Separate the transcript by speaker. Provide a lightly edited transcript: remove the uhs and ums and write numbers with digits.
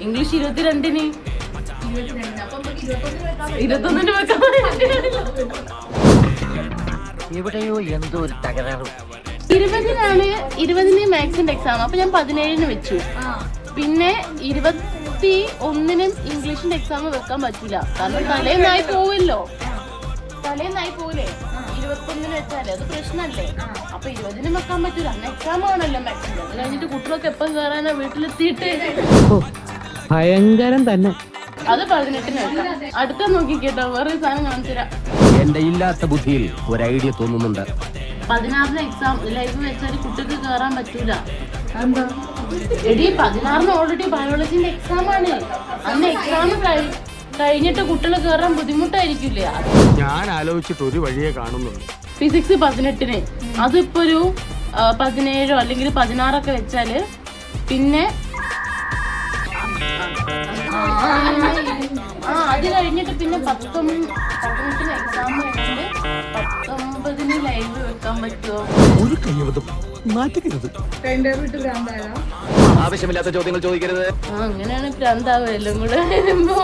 Speaker 1: English 22-ന് 21-ന് വെക്കാൻ
Speaker 2: എവിടെയോ എന്തോ ഒരു തകരാറും.
Speaker 1: 20-ന് മാത്സിന്റെ എക്സാം. അപ്പൊ ഞാൻ 17-ന് വെച്ചു. പിന്നെ 21-നും ഇംഗ്ലീഷിന്റെ എക്സാം വെക്കാൻ പറ്റില്ല. കാരണം തലേന്നായി പോവില്ലേ. 21-ന് വെച്ചാലേ അത് പ്രശ്നല്ലേ. അപ്പൊ 20-നും വെക്കാൻ പറ്റൂല. അന്ന് എക്സാം ആണല്ലോ മാത്സിന്റെ. അത് കഴിഞ്ഞിട്ട് കുട്ടികളൊക്കെ എപ്പം കയറാനോ വീട്ടിലെത്തിയിട്ട്
Speaker 3: ഭയങ്കരം തന്നെ.
Speaker 1: അത് 18-ന് വെക്കാം. അടുത്ത നോക്കിക്കേട്ടോ, വേറെ സാധനം കാണിച്ചു തരാം.
Speaker 4: എന്റെ ഇല്ലാത്ത ബുദ്ധിയിൽ ഒരു ഐഡിയ തോന്നുന്നുണ്ട്.
Speaker 1: 16-ന് എക്സാം ലൈവ് വെച്ചാൽ കുട്ടിക്ക് കയറാൻ പറ്റൂല. എടി 16-ന് ഓൾറെഡി ബയോളജിന്റെ എക്സാം ആണ്. അന്ന് എക്സാം കഴിഞ്ഞിട്ട് കുട്ടികൾ കയറാൻ ബുദ്ധിമുട്ടായിരിക്കില്ലേ.
Speaker 4: ഞാൻ ആലോചിച്ചിട്ട് ഒരു വഴിയെ കാണുന്നുള്ളൂ.
Speaker 1: ഫിസിക്സ് 18-ന്. അതിപ്പോ ഒരു 17 അല്ലെങ്കിൽ 16 വെച്ചാല് പിന്നെ അത് കഴിഞ്ഞിട്ട് പിന്നെ 18-ന് എക്സാം വെച്ചിട്ട് 19-ന് ലൈവ് വെക്കാൻ പറ്റുമോ?
Speaker 4: ഒരു കയ്യബദ്ധം മാറ്റിക്കരുത്. ആവശ്യമില്ലാത്ത ചോദ്യങ്ങൾ ചോദിക്കരുത്.
Speaker 1: അങ്ങനെയാണ് ഭ്രാന്താവുക എല്ലാം കൂടെ വരുമ്പോ.